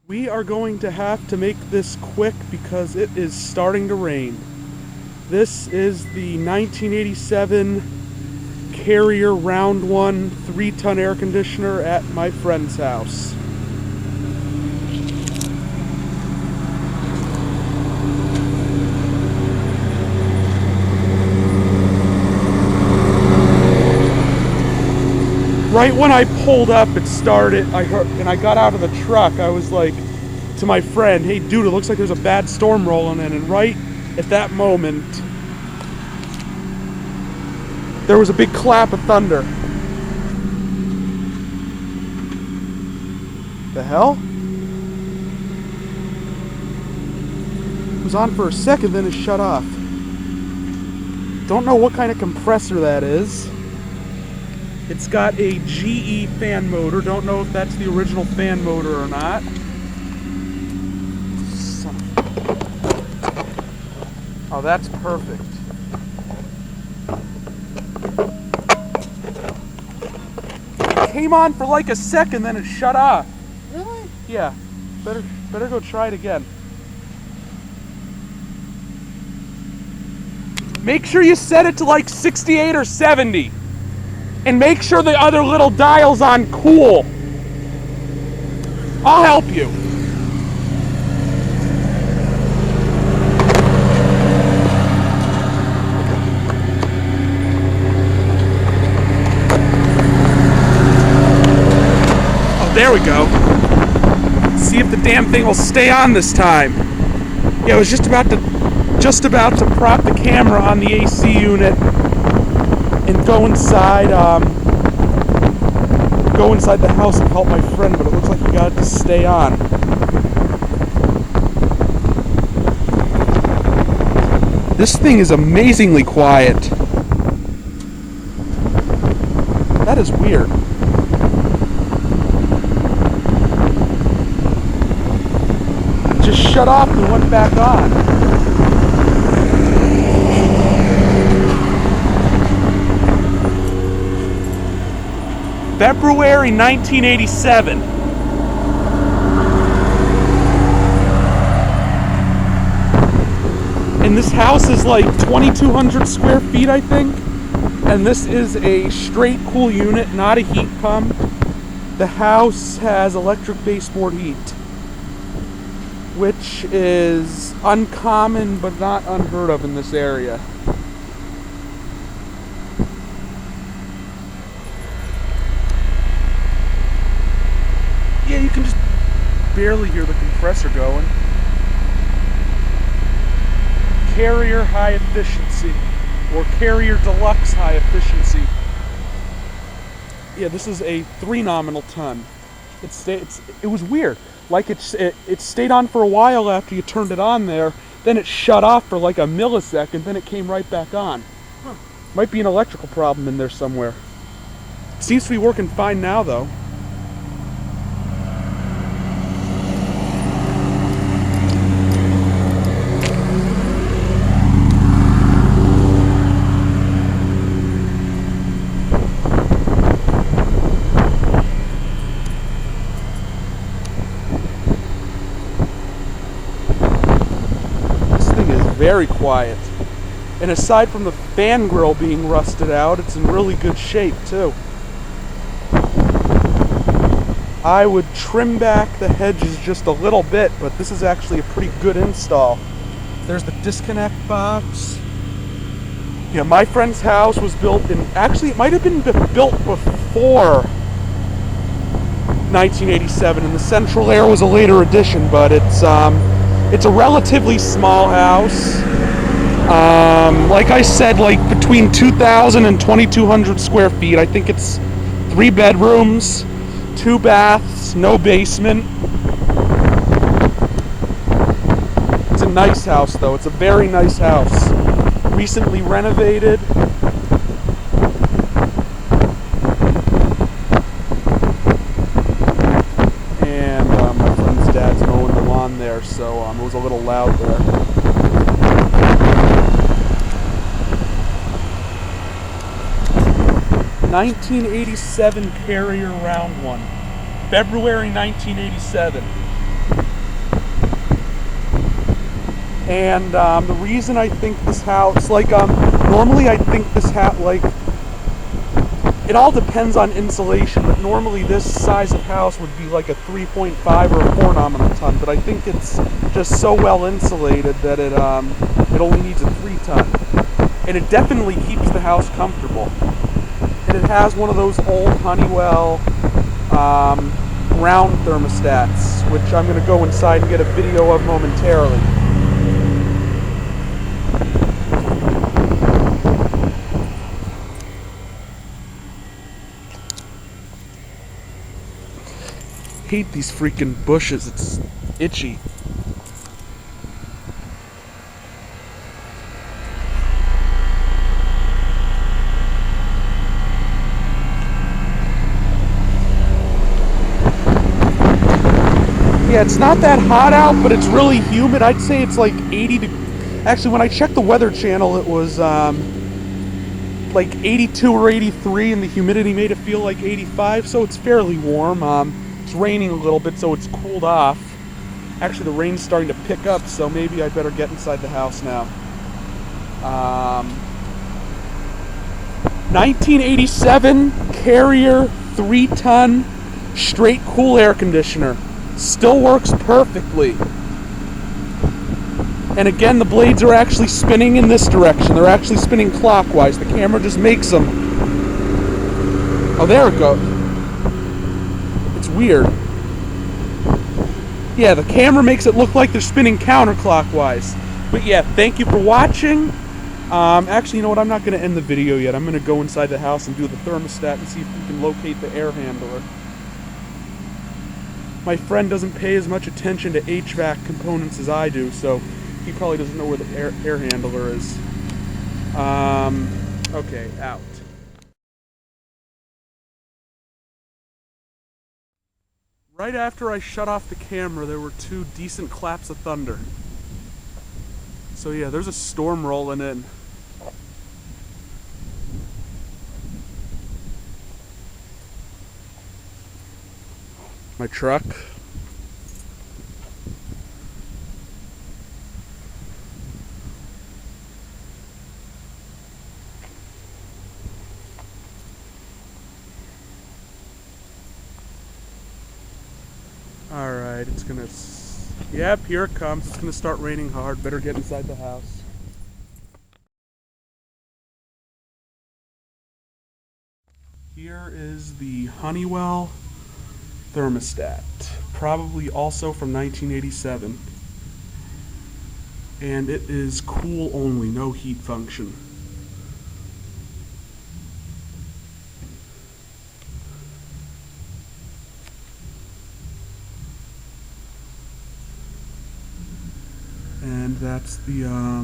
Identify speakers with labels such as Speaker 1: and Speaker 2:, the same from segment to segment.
Speaker 1: We are going to have to make this quick because it is starting to rain. This is the 1987 Carrier Round 1 3-ton air conditioner at my friend's house. Right when I pulled up, it started. I heard, and I got out of the truck. I was like to my friend, "Hey, dude, it looks like there's a bad storm rolling in." And right at that moment, there was a big clap of thunder. The hell? It was on for a second, then it shut off. Don't know what kind of compressor that is. It's got a GE fan motor. Don't know if that's the original fan motor or not. Oh, that's perfect. It came on for like a second, then it shut off.
Speaker 2: Really?
Speaker 1: Yeah. Better go try it again. Make sure you set it to like 68 or 70. And make sure the other little dial's on cool. I'll help you. Oh, there we go. See if the damn thing will stay on this time. Yeah, I was just about to prop the camera on the AC unit and go inside the house and help my friend, but it looks like he got it to stay on. This thing is amazingly quiet. That is weird. It just shut off and went back on. February 1987. And this house is like 2,200 square feet, I think. And this is a straight cool unit, not a heat pump. The house has electric baseboard heat, which is uncommon but not unheard of in this area. Yeah, you can just barely hear the compressor going. Carrier high efficiency, or Carrier Deluxe high efficiency. Yeah, this is a 3 nominal ton. It was weird. Like it stayed on for a while after you turned it on there, then it shut off for like a millisecond, then it came right back on. Might be an electrical problem in there somewhere. Seems to be working fine now though. Very quiet. And aside from the fan grill being rusted out, it's in really good shape too. I would trim back the hedges just a little bit, but this is actually a pretty good install. There's the disconnect box. Yeah, my friend's house was built in, actually it might have been built before 1987, and the central air was a later addition, but it's a relatively small house. Like I said, like between 2,000 and 2,200 square feet. I think it's 3 bedrooms, 2 baths, no basement. It's a nice house though. It's a very nice house. Recently renovated. There, so it was a little loud there. 1987 Carrier Round 1. February 1987. And the reason I think this house, like, normally I think this house, like, it all depends on insulation, but normally this size of house would be like a 3.5 or a 4 nominal ton, but I think it's just so well insulated that it only needs a 3 ton. And it definitely keeps the house comfortable. And it has one of those old Honeywell round thermostats, which I'm going to go inside and get a video of momentarily. Hate these freaking bushes, it's itchy. Yeah, it's not that hot out, but it's really humid. I'd say it's like 80 actually, when I checked the Weather Channel, it was like 82 or 83, and the humidity made it feel like 85, so it's fairly warm. It's raining a little bit, so it's cooled off. Actually, the rain's starting to pick up, so maybe I better get inside the house now. 1987 Carrier 3-ton straight cool air conditioner. Still works perfectly. And again, the blades are actually spinning in this direction. They're actually spinning clockwise. The camera just makes them. Oh, there it goes. It's weird. Yeah, the camera makes it look like they're spinning counterclockwise. But yeah, thank you for watching. Actually, you know what? I'm not going to end the video yet. I'm going to go inside the house and do the thermostat and see if we can locate the air handler. My friend doesn't pay as much attention to HVAC components as I do, so he probably doesn't know where the air handler is. Okay, out. Right after I shut off the camera, there were 2 decent claps of thunder. So yeah, there's a storm rolling in. My truck. Alright, it's gonna... Yep, here it comes. It's gonna start raining hard. Better get inside the house. Here is the Honeywell thermostat, probably also from 1987, and it is cool only, no heat function. And that's the I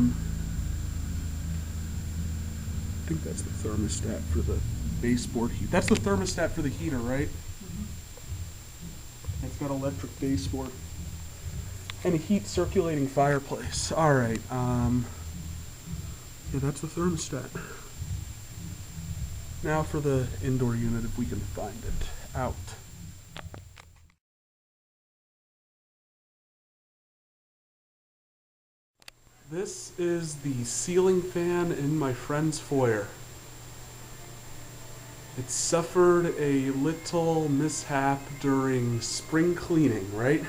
Speaker 1: think that's the thermostat for the baseboard heat. That's the thermostat for the heater, right? It's got electric baseboard and a heat circulating fireplace. Alright, yeah, that's the thermostat. Now for the indoor unit, if we can find it. Out. This is the ceiling fan in my friend's foyer. It suffered a little mishap during spring cleaning, right?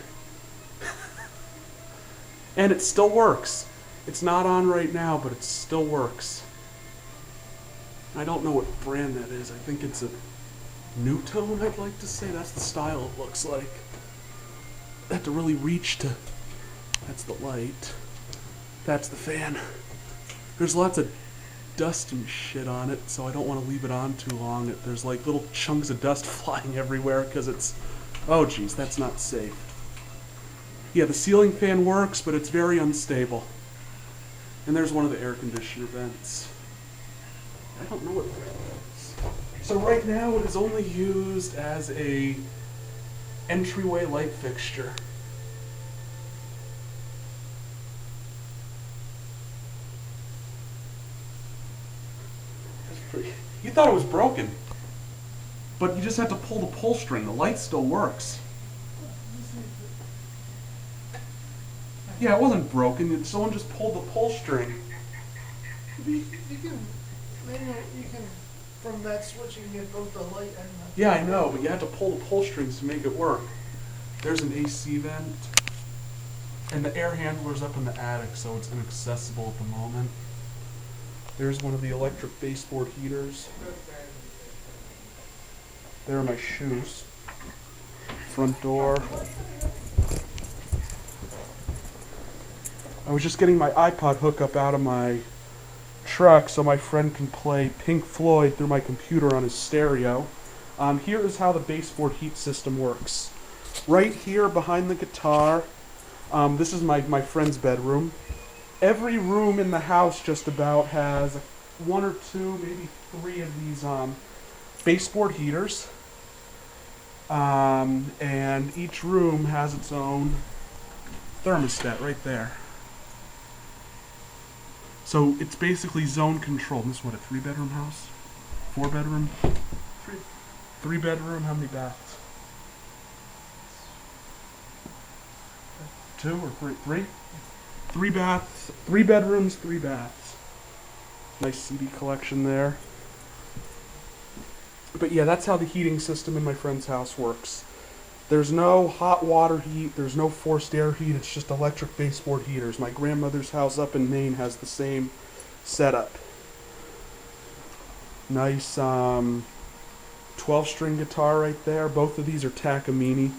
Speaker 1: And it still works. It's not on right now, but it still works. I don't know what brand that is. I think it's a Newtone, I'd like to say. That's the style it looks like. I have to really reach to... That's the light. That's the fan. There's lots of dust and shit on it, so I don't want to leave it on too long. There's like little chunks of dust flying everywhere because it's... Oh geez, that's not safe. Yeah, the ceiling fan works, but it's very unstable. And there's one of the air conditioner vents. I don't know what that is. So right now it is only used as a entryway light fixture. You thought it was broken, but you just have to pull the pull string. The light still works. Yeah, it wasn't broken. Someone just pulled the pull string.
Speaker 2: You can, you can, from that switch you can get both the light and the...
Speaker 1: Yeah, I know, but you had to pull the pull strings to make it work. There's an AC vent. And the air handler's up in the attic, so it's inaccessible at the moment. There's one of the electric baseboard heaters. There are my shoes. Front door. I was just getting my iPod hookup out of my truck so my friend can play Pink Floyd through my computer on his stereo. Here is how the baseboard heat system works. Right here behind the guitar, this is my friend's bedroom. Every room in the house just about has one or two, maybe three of these baseboard heaters. And each room has its own thermostat right there. So it's basically zone control. This is what, a 3-bedroom house? 4-bedroom? 3-bedroom, how many baths? 2 or 3? 3? 3 baths, 3 bedrooms, 3 baths. Nice CD collection there. But yeah, that's how the heating system in my friend's house works. There's no hot water heat, there's no forced air heat, it's just electric baseboard heaters. My grandmother's house up in Maine has the same setup. Nice 12-string guitar right there. Both of these are Takamine.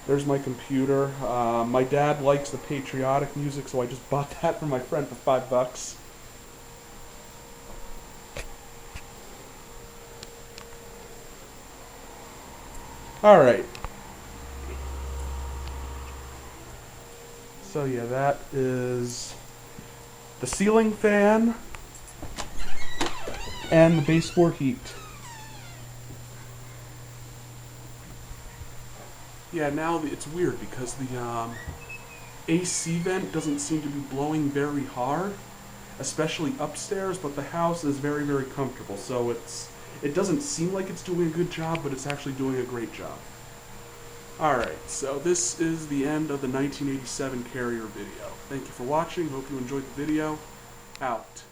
Speaker 1: There's my computer. My dad likes the patriotic music, so I just bought that for my friend for $5. Alright. So yeah, that is the ceiling fan and the baseboard heat. Yeah, now it's weird because the AC vent doesn't seem to be blowing very hard, especially upstairs, but the house is very, very comfortable. So it doesn't seem like it's doing a good job, but it's actually doing a great job. Alright, so this is the end of the 1987 Carrier video. Thank you for watching. Hope you enjoyed the video. Out.